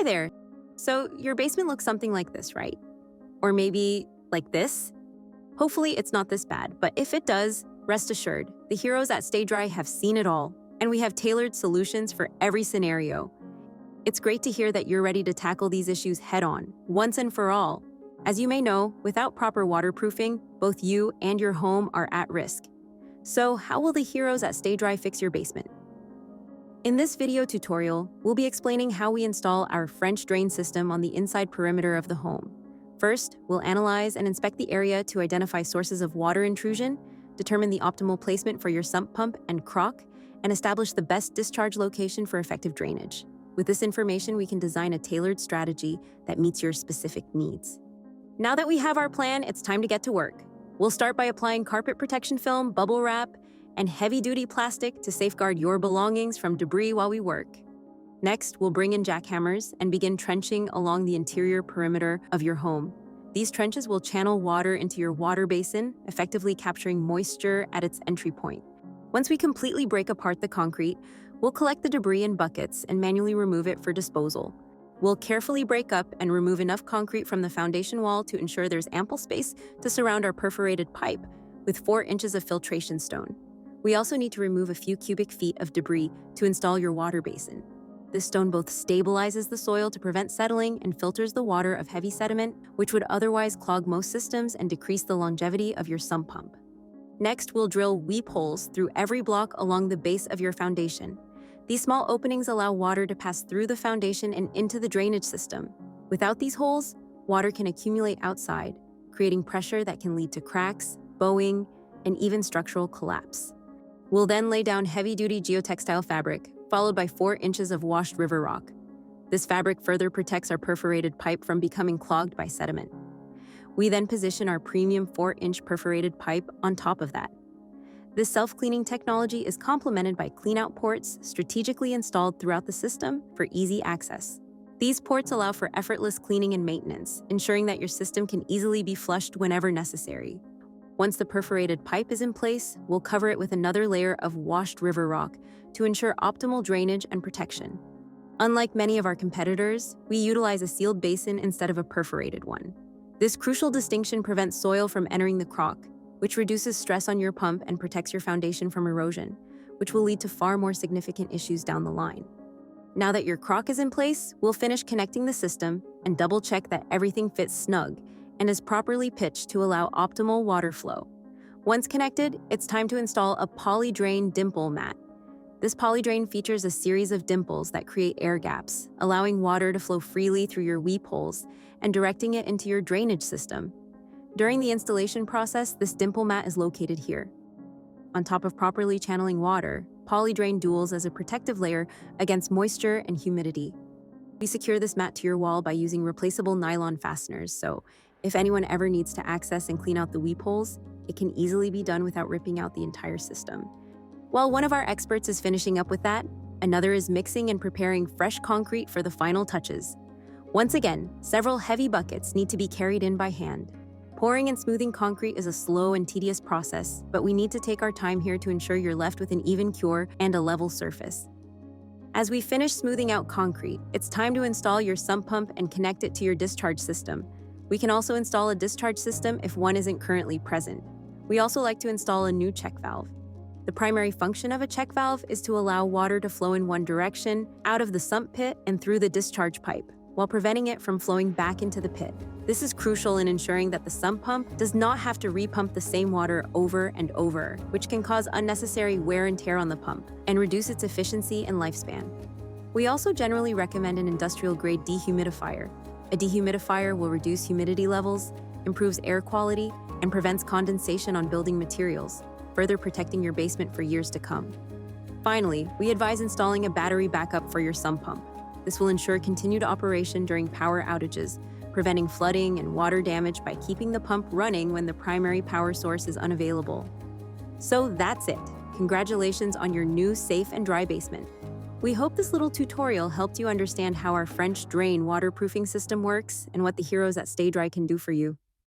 Hi there. So your basement looks something like this, right? Or maybe like this? Hopefully it's not this bad, but if it does, rest assured, the heroes at Stay Dry have seen it all, and we have tailored solutions for every scenario. It's great to hear that you're ready to tackle these issues head-on, once and for all. As you may know, without proper waterproofing, both you and your home are at risk. So how will the heroes at Stay Dry fix your basement? In this video tutorial, we'll be explaining how we install our French drain system on the inside perimeter of the home. First, we'll analyze and inspect the area to identify sources of water intrusion, determine the optimal placement for your sump pump and crock, and establish the best discharge location for effective drainage. With this information, we can design a tailored strategy that meets your specific needs. Now that we have our plan, it's time to get to work. We'll start by applying carpet protection film, bubble wrap, and heavy-duty plastic to safeguard your belongings from debris while we work. Next, we'll bring in jackhammers and begin trenching along the interior perimeter of your home. These trenches will channel water into your water basin, effectively capturing moisture at its entry point. Once we completely break apart the concrete, we'll collect the debris in buckets and manually remove it for disposal. We'll carefully break up and remove enough concrete from the foundation wall to ensure there's ample space to surround our perforated pipe with 4 inches of filtration stone. We also need to remove a few cubic feet of debris to install your water basin. This stone both stabilizes the soil to prevent settling and filters the water of heavy sediment, which would otherwise clog most systems and decrease the longevity of your sump pump. Next, we'll drill weep holes through every block along the base of your foundation. These small openings allow water to pass through the foundation and into the drainage system. Without these holes, water can accumulate outside, creating pressure that can lead to cracks, bowing, and even structural collapse. We'll then lay down heavy-duty geotextile fabric, followed by 4 inches of washed river rock. This fabric further protects our perforated pipe from becoming clogged by sediment. We then position our premium 4-inch perforated pipe on top of that. This self-cleaning technology is complemented by clean-out ports strategically installed throughout the system for easy access. These ports allow for effortless cleaning and maintenance, ensuring that your system can easily be flushed whenever necessary. Once the perforated pipe is in place, we'll cover it with another layer of washed river rock to ensure optimal drainage and protection. Unlike many of our competitors, we utilize a sealed basin instead of a perforated one. This crucial distinction prevents soil from entering the crock, which reduces stress on your pump and protects your foundation from erosion, which will lead to far more significant issues down the line. Now that your crock is in place, we'll finish connecting the system and double-check that everything fits snug and is properly pitched to allow optimal water flow. Once connected, it's time to install a poly-drain dimple mat. This poly-drain features a series of dimples that create air gaps, allowing water to flow freely through your weep holes and directing it into your drainage system. During the installation process, this dimple mat is located here. On top of properly channeling water, poly-drain duels as a protective layer against moisture and humidity. We secure this mat to your wall by using replaceable nylon fasteners, so if anyone ever needs to access and clean out the weep holes, it can easily be done without ripping out the entire system. While one of our experts is finishing up with that, another is mixing and preparing fresh concrete for the final touches. Once again, several heavy buckets need to be carried in by hand. Pouring and smoothing concrete is a slow and tedious process, but we need to take our time here to ensure you're left with an even cure and a level surface. As we finish smoothing out concrete, it's time to install your sump pump and connect it to your discharge system. We can also install a discharge system if one isn't currently present. We also like to install a new check valve. The primary function of a check valve is to allow water to flow in one direction, out of the sump pit and through the discharge pipe, while preventing it from flowing back into the pit. This is crucial in ensuring that the sump pump does not have to repump the same water over and over, which can cause unnecessary wear and tear on the pump and reduce its efficiency and lifespan. We also generally recommend an industrial-grade dehumidifier. A dehumidifier will reduce humidity levels, improves air quality, and prevents condensation on building materials, further protecting your basement for years to come. Finally, we advise installing a battery backup for your sump pump. This will ensure continued operation during power outages, preventing flooding and water damage by keeping the pump running when the primary power source is unavailable. So that's it. Congratulations on your new safe and dry basement. We hope this little tutorial helped you understand how our French drain waterproofing system works and what the heroes at Stay Dry can do for you.